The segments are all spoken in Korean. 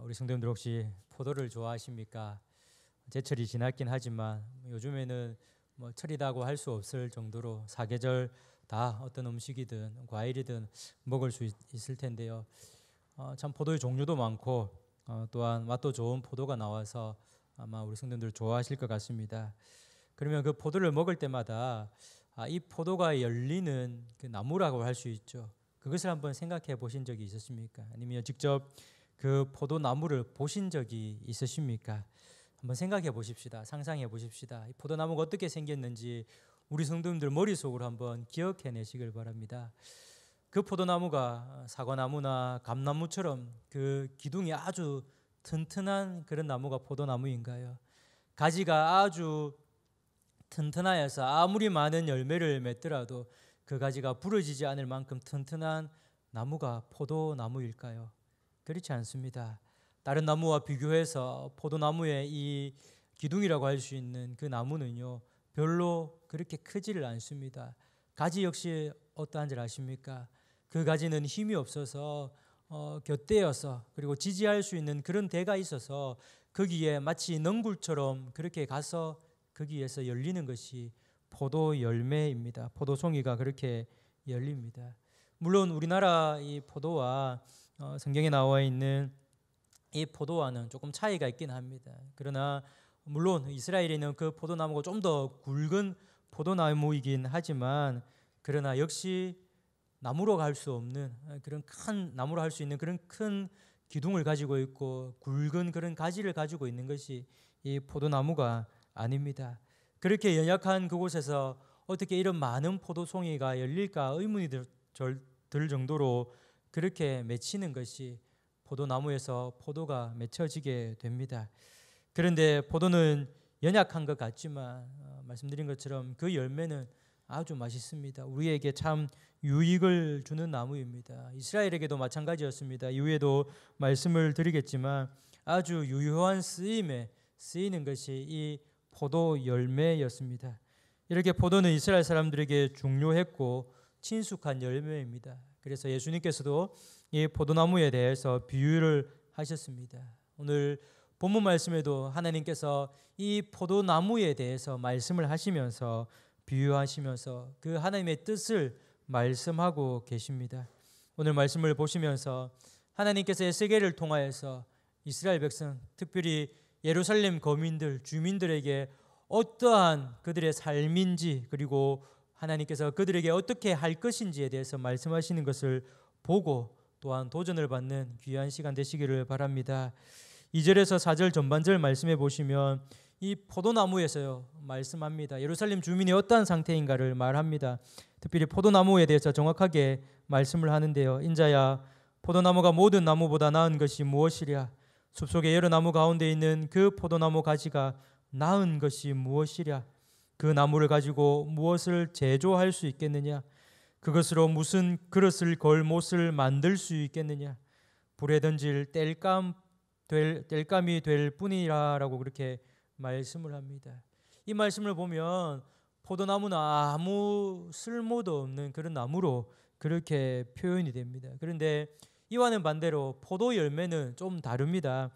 우리 성도님들 혹시 포도를 좋아하십니까? 제철이 지났긴 하지만 요즘에는 뭐 철이라고 할 수 없을 정도로 사계절 다 어떤 음식이든 과일이든 먹을 수 있을 텐데요. 참 포도의 종류도 많고 또한 맛도 좋은 포도가 나와서 아마 우리 성도님들 좋아하실 것 같습니다. 그러면 그 포도를 먹을 때마다 이 포도가 열리는 그 나무라고 할 수 있죠. 그것을 한번 생각해 보신 적이 있으십니까? 아니면 직접 그 포도나무를 보신 적이 있으십니까? 한번 생각해 보십시다. 상상해 보십시다. 이 포도나무가 어떻게 생겼는지 우리 성도님들 머릿속으로 한번 기억해 내시길 바랍니다. 그 포도나무가 사과나무나 감나무처럼 그 기둥이 아주 튼튼한 그런 나무가 포도나무인가요? 가지가 아주 튼튼하여서 아무리 많은 열매를 맺더라도 그 가지가 부러지지 않을 만큼 튼튼한 나무가 포도나무일까요? 그렇지 않습니다. 다른 나무와 비교해서 포도나무의 이 기둥이라고 할 수 있는 그 나무는요, 별로 그렇게 크지를 않습니다. 가지 역시 어떠한 줄 아십니까? 그 가지는 힘이 없어서 곁대어서 그리고 지지할 수 있는 그런 대가 있어서 거기에 마치 넝굴처럼 그렇게 가서 거기에서 열리는 것이 포도 열매입니다. 포도송이가 그렇게 열립니다. 물론 우리나라 이 포도와 성경에 나와 있는 이 포도와는 조금 차이가 있긴 합니다. 그러나 물론 이스라엘에는 그 포도나무가 좀 더 굵은 포도나무이긴 하지만 그러나 역시 나무로 갈 수 없는 그런 큰 나무로 할 수 있는 그런 큰 기둥을 가지고 있고 굵은 그런 가지를 가지고 있는 것이 이 포도나무가 아닙니다. 그렇게 연약한 그곳에서 어떻게 이런 많은 포도송이가 열릴까 의문이 들 정도로 그렇게 맺히는 것이 포도나무에서 포도가 맺혀지게 됩니다. 그런데 포도는 연약한 것 같지만 말씀드린 것처럼 그 열매는 아주 맛있습니다. 우리에게 참 유익을 주는 나무입니다. 이스라엘에게도 마찬가지였습니다. 이후에도 말씀을 드리겠지만 아주 유효한 쓰임에 쓰이는 것이 이 포도 열매였습니다. 이렇게 포도는 이스라엘 사람들에게 중요했고 친숙한 열매입니다. 그래서 예수님께서도 이 포도나무에 대해서 비유를 하셨습니다. 오늘 본문 말씀에도 하나님께서 이 포도나무에 대해서 말씀을 하시면서 비유하시면서 그 하나님의 뜻을 말씀하고 계십니다. 오늘 말씀을 보시면서 하나님께서 에스겔을 통하여서 이스라엘 백성, 특별히 예루살렘 거민들, 주민들에게 어떠한 그들의 삶인지 그리고 하나님께서 그들에게 어떻게 할 것인지에 대해서 말씀하시는 것을 보고 또한 도전을 받는 귀한 시간 되시기를 바랍니다. 2절에서 4절 전반절 말씀해 보시면 이 포도나무에서요 말씀합니다. 예루살렘 주민이 어떠한 상태인가를 말합니다. 특별히 포도나무에 대해서 정확하게 말씀을 하는데요. 인자야, 포도나무가 모든 나무보다 나은 것이 무엇이랴? 숲속의 여러 나무 가운데 있는 그 포도나무 가지가 나은 것이 무엇이랴? 그 나무를 가지고 무엇을 제조할 수 있겠느냐? 그것으로 무슨 그릇을 걸 못을 만들 수 있겠느냐? 불에 던질 땔감이 될 뿐이라라고 그렇게 말씀을 합니다. 이 말씀을 보면 포도나무는 아무 쓸모도 없는 그런 나무로 그렇게 표현이 됩니다. 그런데 이와는 반대로 포도 열매는 좀 다릅니다.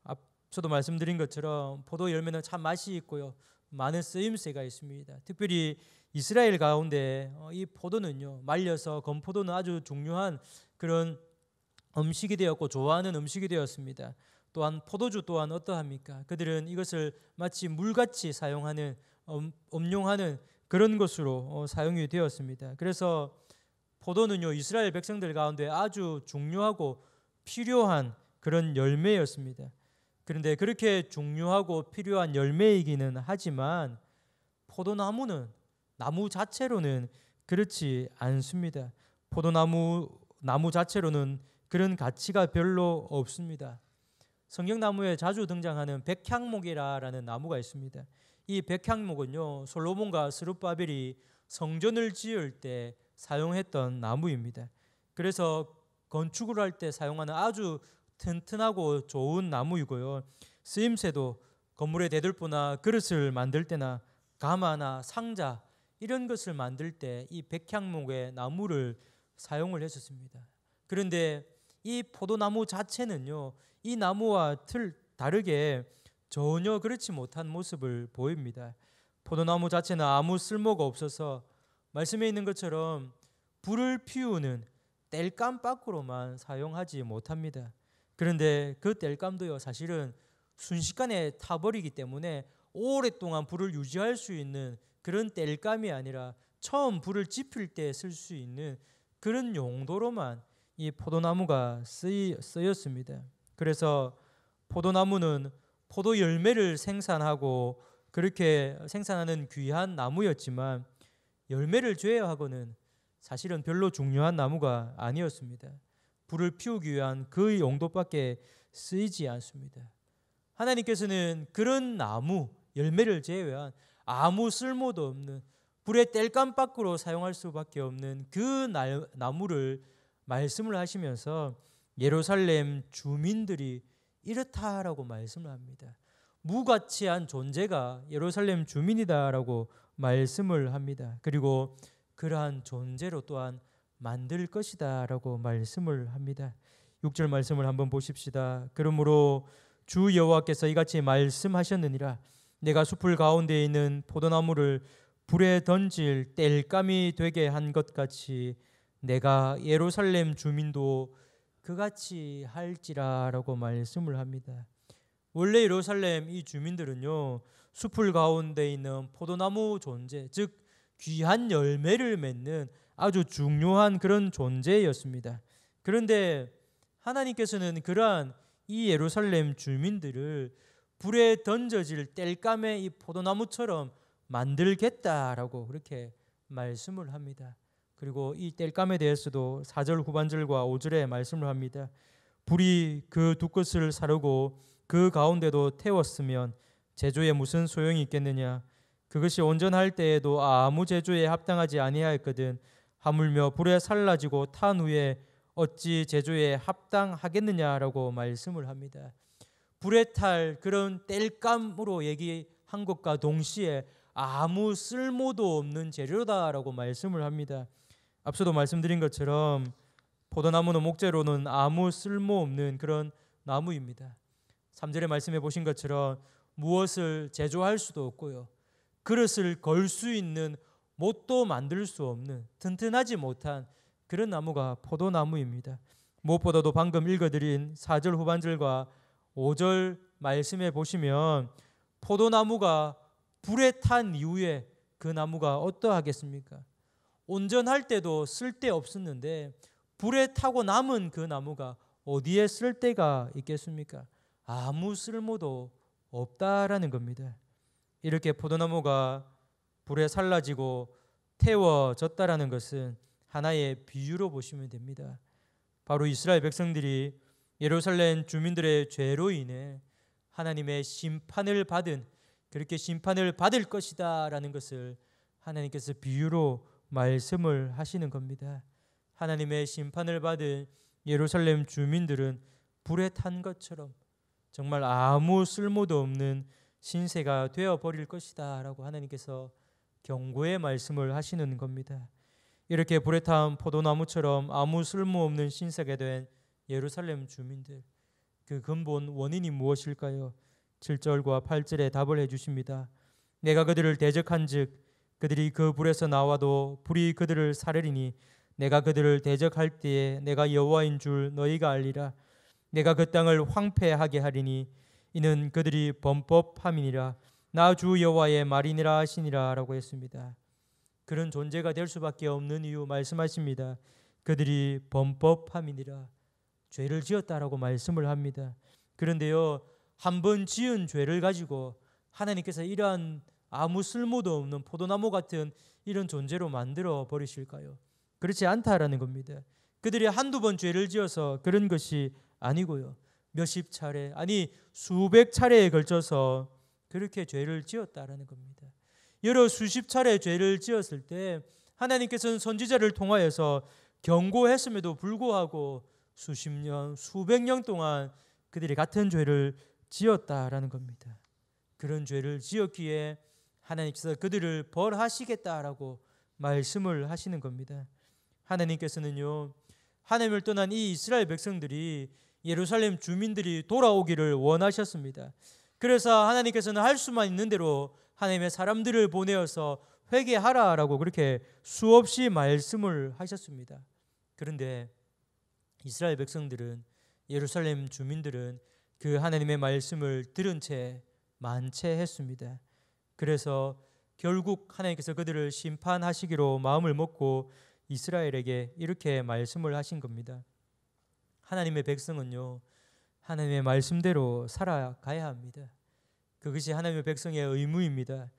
앞서도 말씀드린 것처럼 포도 열매는 참 맛이 있고요. 많은 쓰임새가 있습니다. 특별히 이스라엘 가운데 이 포도는요, 말려서 건포도는 아주 중요한 그런 음식이 되었고 좋아하는 음식이 되었습니다. 또한 포도주 또한 어떠합니까? 그들은 이것을 마치 물같이 사용하는 음용하는 그런 것으로 사용이 되었습니다. 그래서 포도는요, 이스라엘 백성들 가운데 아주 중요하고 필요한 그런 열매였습니다. 그런데 그렇게 중요하고 필요한 열매이기는 하지만 포도나무는 나무 자체로는 그렇지 않습니다. 나무 자체로는 그런 가치가 별로 없습니다. 성경나무에 자주 등장하는 백향목이라는 나무가 있습니다. 이 백향목은요, 솔로몬과 스룹바벨이 성전을 지을 때 사용했던 나무입니다. 그래서 건축을 할 때 사용하는 아주 튼튼하고 좋은 나무이고요. 쓰임새도 건물의 대들보나 그릇을 만들 때나 가마나 상자 이런 것을 만들 때 이 백향목의 나무를 사용을 했었습니다. 그런데 이 포도나무 자체는요, 이 나무와 다르게 전혀 그렇지 못한 모습을 보입니다. 포도나무 자체는 아무 쓸모가 없어서 말씀에 있는 것처럼 불을 피우는 땔감 밖으로만 사용하지 못합니다. 그런데 그 땔감도요, 사실은 순식간에 타버리기 때문에 오랫동안 불을 유지할 수 있는 그런 땔감이 아니라 처음 불을 지필 때 쓸 수 있는 그런 용도로만 이 포도나무가 쓰였습니다. 그래서 포도나무는 포도 열매를 생산하고 그렇게 생산하는 귀한 나무였지만 열매를 제어하고는 사실은 별로 중요한 나무가 아니었습니다. 불을 피우기 위한 그 용도밖에 쓰이지 않습니다. 하나님께서는 그런 나무, 열매를 제외한 아무 쓸모도 없는 불의 땔감 밖으로 사용할 수밖에 없는 그 나무를 말씀을 하시면서 예루살렘 주민들이 이렇다라고 말씀을 합니다. 무가치한 존재가 예루살렘 주민이다라고 말씀을 합니다. 그리고 그러한 존재로 또한 만들 것이다라고 말씀을 합니다. 6절 말씀을 한번 보십시다. 그러므로 주 여호와께서 이같이 말씀하셨느니라. 내가 숲을 가운데 있는 포도나무를 불에 던질 땔감이 되게 한 것 같이 내가 예루살렘 주민도 그같이 할지라라고 말씀을 합니다. 원래 예루살렘 이 주민들은요, 숲을 가운데 있는 포도나무 존재, 즉 귀한 열매를 맺는 아주 중요한 그런 존재였습니다. 그런데 하나님께서는 그러한 이 예루살렘 주민들을 불에 던져질 땔감의 이 포도나무처럼 만들겠다라고 그렇게 말씀을 합니다. 그리고 이 땔감에 대해서도 4절 후반절과 5절에 말씀을 합니다. 불이 그 두 끝을 사르고 그 가운데도 태웠으면 제조에 무슨 소용이 있겠느냐. 그것이 온전할 때에도 아무 제조에 합당하지 아니하였거든. 하물며 불에 살라지고 탄 후에 어찌 제조에 합당하겠느냐라고 말씀을 합니다. 불에 탈 그런 땔감으로 얘기한 것과 동시에 아무 쓸모도 없는 재료다라고 말씀을 합니다. 앞서도 말씀드린 것처럼 포도나무는 목재로는 아무 쓸모없는 그런 나무입니다. 3절에 말씀해 보신 것처럼 무엇을 제조할 수도 없고요, 그릇을 걸 수 있는 못도 만들 수 없는 튼튼하지 못한 그런 나무가 포도나무입니다. 무엇보다도 방금 읽어드린 4절 후반절과 5절 말씀해 보시면 포도나무가 불에 탄 이후에 그 나무가 어떠하겠습니까? 온전할 때도 쓸데없었는데 불에 타고 남은 그 나무가 어디에 쓸데가 있겠습니까? 아무 쓸모도 없다라는 겁니다. 이렇게 포도나무가 불에 살라지고 태워졌다라는 것은 하나의 비유로 보시면 됩니다. 바로 이스라엘 백성들이 예루살렘 주민들의 죄로 인해 하나님의 심판을 받은, 그렇게 심판을 받을 것이다 라는 것을 하나님께서 비유로 말씀을 하시는 겁니다. 하나님의 심판을 받은 예루살렘 주민들은 불에 탄 것처럼 정말 아무 쓸모도 없는 신세가 되어버릴 것이다 라고 하나님께서 경고의 말씀을 하시는 겁니다. 이렇게 불에 탄 포도나무처럼 아무 쓸모없는 신세가 된 예루살렘 주민들, 그 근본 원인이 무엇일까요? 7절과 8절에 답을 해주십니다. 내가 그들을 대적한즉 그들이 그 불에서 나와도 불이 그들을 사르리니 내가 그들을 대적할 때에 내가 여호와인 줄 너희가 알리라. 내가 그 땅을 황폐하게 하리니 이는 그들이 범법함이니라. 나 주 여호와의 말이니라 하시니라 라고 했습니다. 그런 존재가 될 수밖에 없는 이유 말씀하십니다. 그들이 범법함이니라. 죄를 지었다라고 말씀을 합니다. 그런데요, 한번 지은 죄를 가지고 하나님께서 이러한 아무 쓸모도 없는 포도나무 같은 이런 존재로 만들어 버리실까요? 그렇지 않다라는 겁니다. 그들이 한두 번 죄를 지어서 그런 것이 아니고요, 몇십 차례, 아니 수백 차례에 걸쳐서 그렇게 죄를 지었다라는 겁니다. 여러 수십 차례 죄를 지었을 때 하나님께서는 선지자를 통하여서 경고했음에도 불구하고 수십 년, 수백 년 동안 그들이 같은 죄를 지었다라는 겁니다. 그런 죄를 지었기에 하나님께서 그들을 벌하시겠다라고 말씀을 하시는 겁니다. 하나님께서는요, 하나님을 떠난 이 이스라엘 백성들이 예루살렘 주민들이 돌아오기를 원하셨습니다. 그래서 하나님께서는 할 수만 있는 대로 하나님의 사람들을 보내어서 회개하라라고 그렇게 수없이 말씀을 하셨습니다. 그런데 이스라엘 백성들은, 예루살렘 주민들은 그 하나님의 말씀을 들은 채 만체했습니다. 그래서 결국 하나님께서 그들을 심판하시기로 마음을 먹고 이스라엘에게 이렇게 말씀을 하신 겁니다. 하나님의 백성은요, 하나님의 말씀대로 살아가야 합니다. 그것이 하나님의 백성의 의무입니다.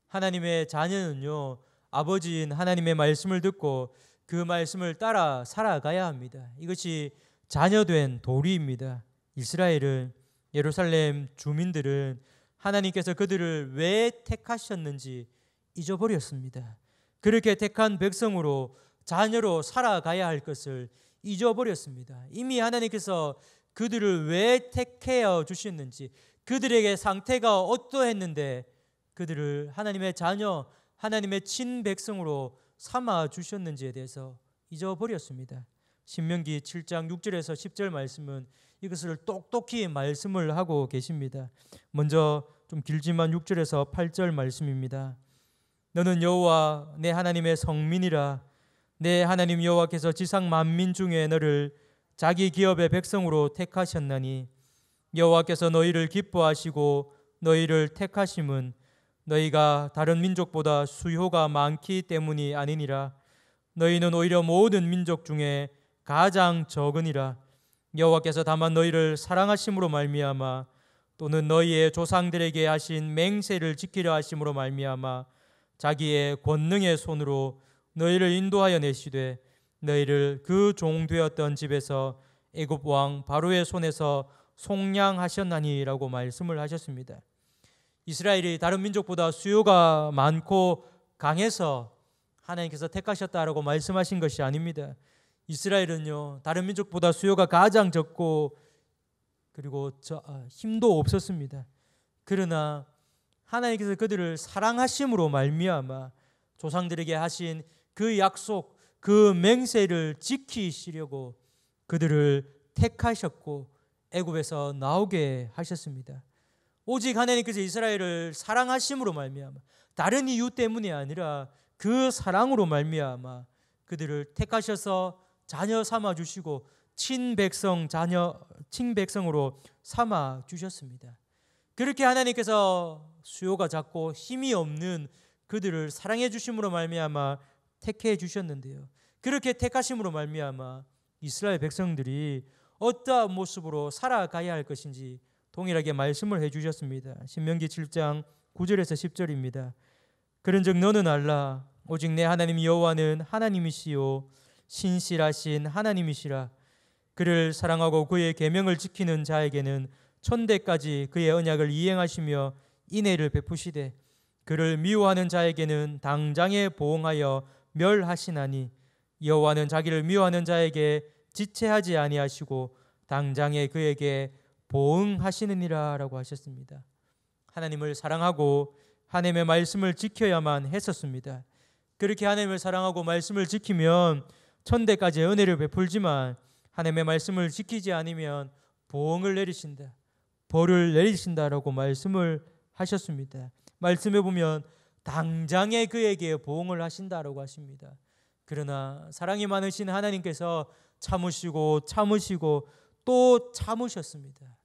하나님의 자녀는요, 아버지인 하나님의 말씀을 듣고 그 말씀을 따라 살아가야 합니다. 이것이 자녀된 도리입니다. 이스라엘은, 예루살렘 주민들은 하나님께서 그들을 왜 택하셨는지 잊어버렸습니다. 그렇게 택한 백성으로, 자녀로 살아가야 할 것을 잊어버렸습니다. 이미 하나님께서 그들을 왜 택해 주셨는지, 그들에게 상태가 어떠했는데 그들을 하나님의 자녀, 하나님의 친백성으로 삼아 주셨는지에 대해서 잊어버렸습니다. 신명기 7장 6절에서 10절 말씀은 이것을 똑똑히 말씀을 하고 계십니다. 먼저 좀 길지만 6절에서 8절 말씀입니다. 너는 여호와 내 하나님의 성민이라. 내 하나님 여호와께서 지상 만민 중에 너를 자기 기업의 백성으로 택하셨나니 여호와께서 너희를 기뻐하시고 너희를 택하심은 너희가 다른 민족보다 수효가 많기 때문이 아니니라. 너희는 오히려 모든 민족 중에 가장 적으니라. 여호와께서 다만 너희를 사랑하심으로 말미암아 또는 너희의 조상들에게 하신 맹세를 지키려 하심으로 말미암아 자기의 권능의 손으로 너희를 인도하여 내시되 너희를 그 종 되었던 집에서 애굽 왕 바로의 손에서 속량하셨나니라고 말씀을 하셨습니다. 이스라엘이 다른 민족보다 수요가 많고 강해서 하나님께서 택하셨다라고 말씀하신 것이 아닙니다. 이스라엘은요, 다른 민족보다 수요가 가장 적고 그리고 힘도 없었습니다. 그러나 하나님께서 그들을 사랑하심으로 말미암아 조상들에게 하신 그 약속, 그 맹세를 지키시려고 그들을 택하셨고 애굽에서 나오게 하셨습니다. 오직 하나님께서 이스라엘을 사랑하심으로 말미암아, 다른 이유 때문이 아니라 그 사랑으로 말미암아 그들을 택하셔서 자녀 삼아 주시고 친백성으로 삼아 주셨습니다. 그렇게 하나님께서 수요가 작고 힘이 없는 그들을 사랑해 주심으로 말미암아 택해 주셨는데요, 그렇게 택하심으로 말미암아 이스라엘 백성들이 어떠한 모습으로 살아가야 할 것인지 동일하게 말씀을 해주셨습니다. 신명기 7장 9절에서 10절입니다. 그런즉 너는 알라. 오직 내 하나님 여호와는 하나님이시요 신실하신 하나님이시라. 그를 사랑하고 그의 계명을 지키는 자에게는 천대까지 그의 언약을 이행하시며 인애를 베푸시되 그를 미워하는 자에게는 당장에 보응하여 멸하시나니 여호와는 자기를 미워하는 자에게 지체하지 아니하시고 당장에 그에게 보응하시느니라 라고 하셨습니다. 하나님을 사랑하고 하나님의 말씀을 지켜야만 했었습니다. 그렇게 하나님을 사랑하고 말씀을 지키면 천대까지 은혜를 베풀지만 하나님의 말씀을 지키지 않으면 보응을 내리신다, 벌을 내리신다라고 말씀을 하셨습니다. 말씀해 보면 당장에 그에게 보응을 하신다라고 하십니다. 그러나 사랑이 많으신 하나님께서 참으시고 또 참으셨습니다.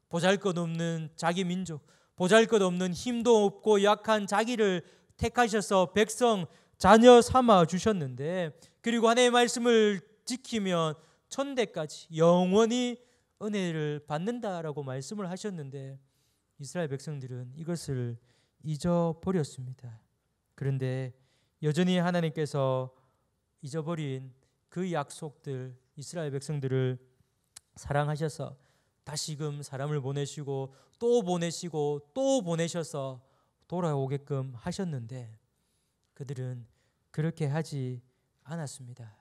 보잘것없는 자기 민족, 보잘것없는 힘도 없고 약한 자기를 택하셔서 백성 자녀 삼아 주셨는데, 그리고 하나님의 말씀을 지키면 천대까지 영원히 은혜를 받는다라고 말씀을 하셨는데 이스라엘 백성들은 이것을 잊어버렸습니다. 그런데 여전히 하나님께서 잊어버린 그 약속들, 이스라엘 백성들을 사랑하셔서 다시금 사람을 보내시고 또 보내시고 또 보내셔서 돌아오게끔 하셨는데 그들은 그렇게 하지 않았습니다.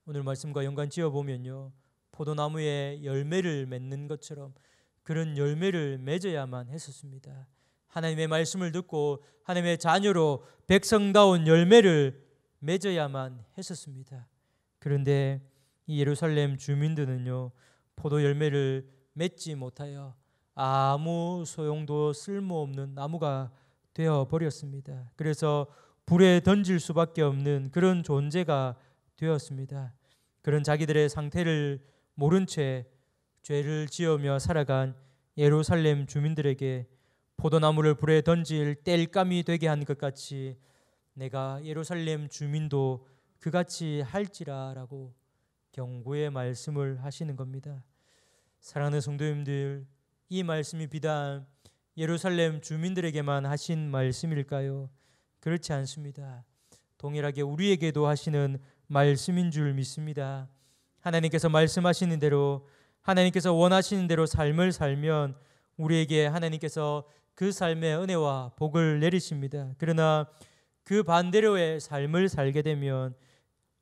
오늘 말씀과 연관 지어보면요, 포도나무에 열매를 맺는 것처럼 그런 열매를 맺어야만 했었습니다. 하나님의 말씀을 듣고 하나님의 자녀로 백성다운 열매를 맺어야만 했었습니다. 그런데 이 예루살렘 주민들은요, 포도 열매를 맺지 못하여 아무 소용도 쓸모없는 나무가 되어 버렸습니다. 그래서 불에 던질 수밖에 없는 그런 존재가 되었습니다. 그런 자기들의 상태를 모른 채 죄를 지으며 살아간 예루살렘 주민들에게 포도나무를 불에 던질 땔감이 되게 한 것 같이 내가 예루살렘 주민도 그같이 할지라라고 경고의 말씀을 하시는 겁니다. 사랑하는 성도님들, 이 말씀이 비단 예루살렘 주민들에게만 하신 말씀일까요? 그렇지 않습니다. 동일하게 우리에게도 하시는 말씀인 줄 믿습니다. 하나님께서 말씀하시는 대로, 하나님께서 원하시는 대로 삶을 살면 우리에게 하나님께서 그 삶의 은혜와 복을 내리십니다. 그러나 그 반대로의 삶을 살게 되면,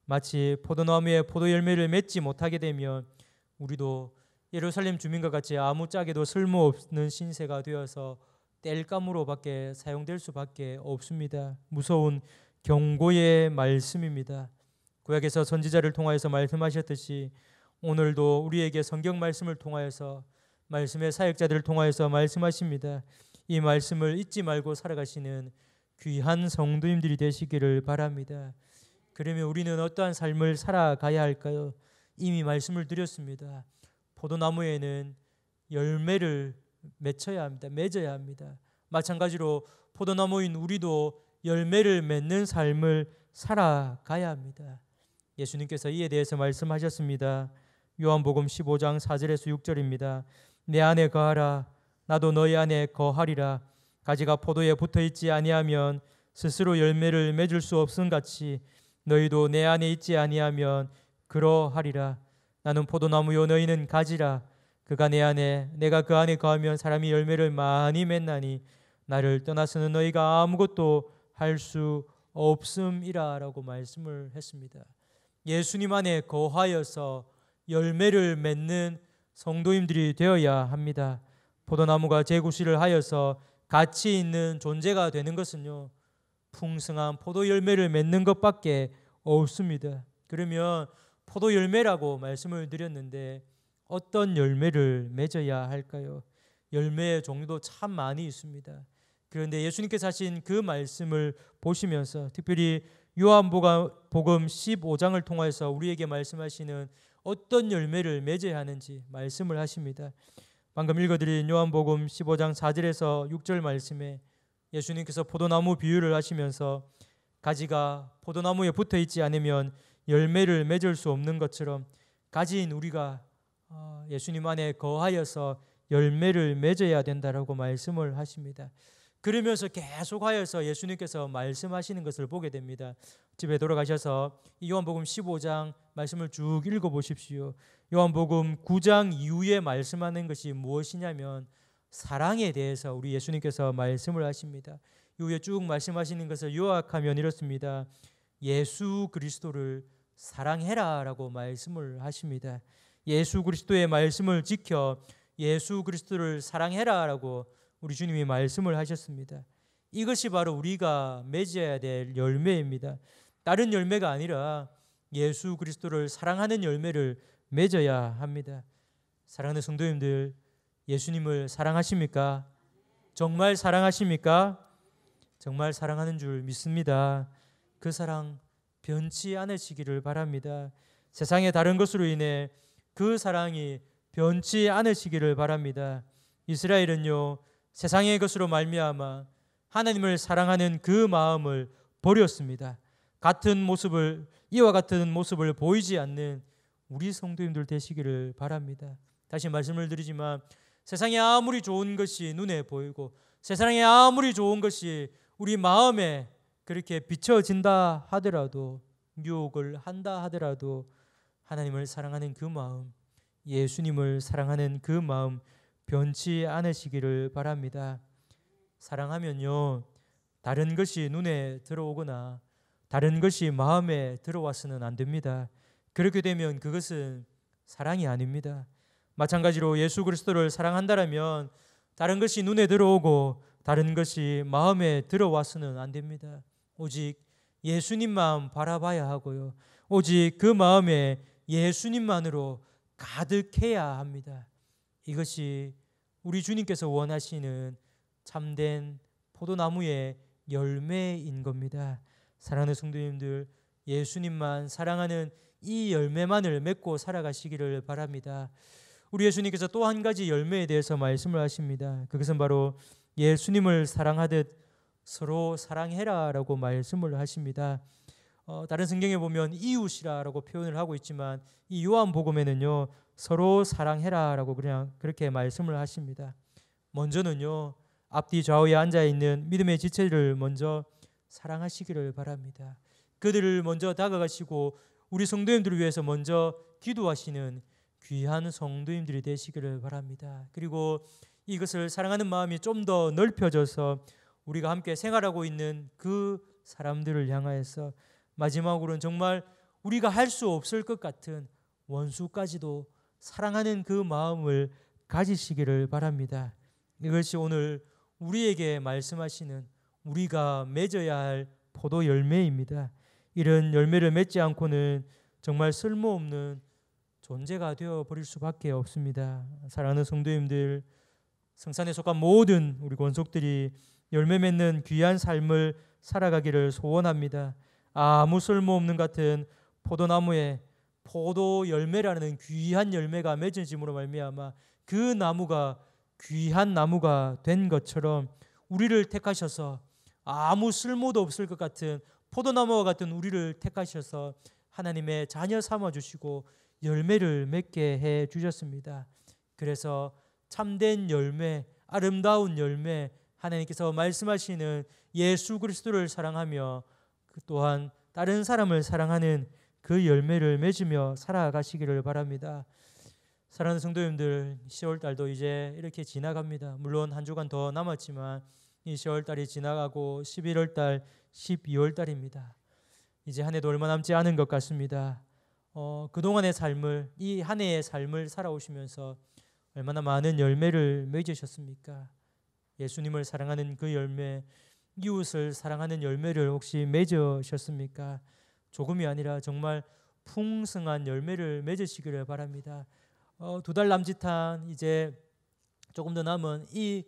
마치 포도나무에 포도 열매를 맺지 못하게 되면 우리도 예루살렘 주민과 같이 아무짝에도 쓸모없는 신세가 되어서 땔감으로밖에 사용될 수밖에 없습니다. 무서운 경고의 말씀입니다. 구약에서 선지자를 통하여서 말씀하셨듯이 오늘도 우리에게 성경 말씀을 통하여서, 말씀의 사역자들을 통하여서 말씀하십니다. 이 말씀을 잊지 말고 살아가시는 귀한 성도님들이 되시기를 바랍니다. 그러면 우리는 어떠한 삶을 살아가야 할까요? 이미 말씀을 드렸습니다. 포도나무에는 열매를 맺어야 합니다. 마찬가지로 포도나무인 우리도 열매를 맺는 삶을 살아가야 합니다. 예수님께서 이에 대해서 말씀하셨습니다. 요한복음 15장 4절에서 6절입니다. 내 안에 거하라, 나도 너희 안에 거하리라. 가지가 포도에 붙어있지 아니하면 스스로 열매를 맺을 수 없음 같이 너희도 내 안에 있지 아니하면 그러하리라. 나는 포도나무요 너희는 가지라. 그가 내 안에 내가 그 안에 거하면 사람이 열매를 많이 맺나니 나를 떠나서는 너희가 아무것도 할 수 없음이라 라고 말씀을 했습니다. 예수님 안에 거하여서 열매를 맺는 성도님들이 되어야 합니다. 포도나무가 제구실을 하여서 가치 있는 존재가 되는 것은요, 풍성한 포도 열매를 맺는 것밖에 없습니다. 그러면 포도 열매라고 말씀을 드렸는데 어떤 열매를 맺어야 할까요? 열매의 종류도 참 많이 있습니다. 그런데 예수님께서 하신 그 말씀을 보시면서 특별히 요한복음 15장을 통해서 우리에게 말씀하시는 어떤 열매를 맺어야 하는지 말씀을 하십니다. 방금 읽어드린 요한복음 15장 4절에서 6절 말씀에 예수님께서 포도나무 비유를 하시면서 가지가 포도나무에 붙어있지 않으면 열매를 맺을 수 없는 것처럼 가지인 우리가 예수님 안에 거하여서 열매를 맺어야 된다라고 말씀을 하십니다. 그러면서 계속하여서 예수님께서 말씀하시는 것을 보게 됩니다. 집에 돌아가셔서 이 요한복음 15장 말씀을 쭉 읽어보십시오. 요한복음 9장 이후에 말씀하는 것이 무엇이냐면 사랑에 대해서 우리 예수님께서 말씀을 하십니다. 이후에 쭉 말씀하시는 것을 요약하면 이렇습니다. 예수 그리스도를 사랑해라 라고 말씀을 하십니다. 예수 그리스도의 말씀을 지켜 예수 그리스도를 사랑해라 라고 우리 주님이 말씀을 하셨습니다. 이것이 바로 우리가 맺어야 될 열매입니다. 다른 열매가 아니라 예수 그리스도를 사랑하는 열매를 맺어야 합니다. 사랑하는 성도님들, 예수님을 사랑하십니까? 정말 사랑하십니까? 정말 사랑하는 줄 믿습니다. 그 사랑 변치 않으시기를 바랍니다. 세상의 다른 것으로 인해 그 사랑이 변치 않으시기를 바랍니다. 이스라엘은요, 세상의 것으로 말미암아 하나님을 사랑하는 그 마음을 버렸습니다. 이와 같은 모습을 보이지 않는 우리 성도님들 되시기를 바랍니다. 다시 말씀을 드리지만 세상에 아무리 좋은 것이 눈에 보이고 세상에 아무리 좋은 것이 우리 마음에 그렇게 비춰진다 하더라도, 유혹을 한다 하더라도 하나님을 사랑하는 그 마음, 예수님을 사랑하는 그 마음 변치 않으시기를 바랍니다. 사랑하면요, 다른 것이 눈에 들어오거나 다른 것이 마음에 들어와서는 안 됩니다. 그렇게 되면 그것은 사랑이 아닙니다. 마찬가지로 예수 그리스도를 사랑한다라면 다른 것이 눈에 들어오고 다른 것이 마음에 들어와서는 안 됩니다. 오직 예수님만 바라봐야 하고요, 오직 그 마음에 예수님만으로 가득해야 합니다. 이것이 우리 주님께서 원하시는 참된 포도나무의 열매인 겁니다. 사랑하는 성도님들, 예수님만 사랑하는 이 열매만을 맺고 살아가시기를 바랍니다. 우리 예수님께서 또 한 가지 열매에 대해서 말씀을 하십니다. 그것은 바로 예수님을 사랑하듯 서로 사랑해라라고 말씀을 하십니다. 다른 성경에 보면 이웃이라고 표현을 하고 있지만 이 요한복음에는요, 서로 사랑해라라고 그냥 그렇게 말씀을 하십니다. 먼저는요, 앞뒤 좌우에 앉아 있는 믿음의 지체를 먼저 사랑하시기를 바랍니다. 그들을 먼저 다가가시고 우리 성도님들을 위해서 먼저 기도하시는 귀한 성도님들이 되시기를 바랍니다. 그리고 이것을 사랑하는 마음이 좀 더 넓혀져서 우리가 함께 생활하고 있는 그 사람들을 향하여서 마지막으로는 정말 우리가 할 수 없을 것 같은 원수까지도 사랑하는 그 마음을 가지시기를 바랍니다. 이것이 오늘 우리에게 말씀하시는 우리가 맺어야 할 포도 열매입니다. 이런 열매를 맺지 않고는 정말 쓸모없는 존재가 되어버릴 수밖에 없습니다. 사랑하는 성도님들, 성산에 속한 모든 우리 권속들이 열매 맺는 귀한 삶을 살아가기를 소원합니다. 아무 쓸모없는 같은 포도나무에 포도 열매라는 귀한 열매가 맺어짐으로 말미암아 그 나무가 귀한 나무가 된 것처럼 우리를 택하셔서 아무 쓸모도 없을 것 같은 포도나무와 같은 우리를 택하셔서 하나님의 자녀 삼아주시고 열매를 맺게 해주셨습니다. 그래서 참된 열매, 아름다운 열매, 하나님께서 말씀하시는 예수 그리스도를 사랑하며 또한 다른 사람을 사랑하는 그 열매를 맺으며 살아가시기를 바랍니다. 사랑하는 성도님들, 10월달도 이제 이렇게 지나갑니다. 물론 한 주간 더 남았지만 이 10월달이 지나가고 11월달, 12월달입니다. 이제 한 해도 얼마 남지 않은 것 같습니다. 그동안의 삶을, 이 한 해의 삶을 살아오시면서 얼마나 많은 열매를 맺으셨습니까? 예수님을 사랑하는 그 열매, 이웃을 사랑하는 열매를 혹시 맺으셨습니까? 조금이 아니라 정말 풍성한 열매를 맺으시기를 바랍니다. 2달 남짓한 이제 조금 더 남은 이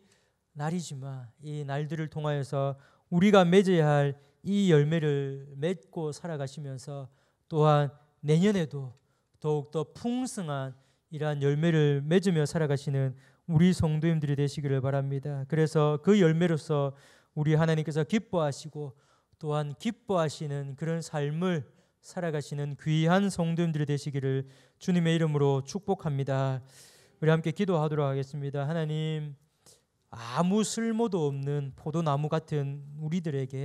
날이지만 이 날들을 통하여서 우리가 맺어야 할 이 열매를 맺고 살아가시면서 또한 내년에도 더욱더 풍성한 이러한 열매를 맺으며 살아가시는 우리 성도님들이 되시기를 바랍니다. 그래서 그 열매로서 우리 하나님께서 기뻐하시고 또한 기뻐하시는 그런 삶을 살아가시는 귀한 성도님들이 되시기를 주님의 이름으로 축복합니다. 우리 함께 기도하도록 하겠습니다. 하나님, 아무 쓸모도 없는 포도나무 같은 우리들에게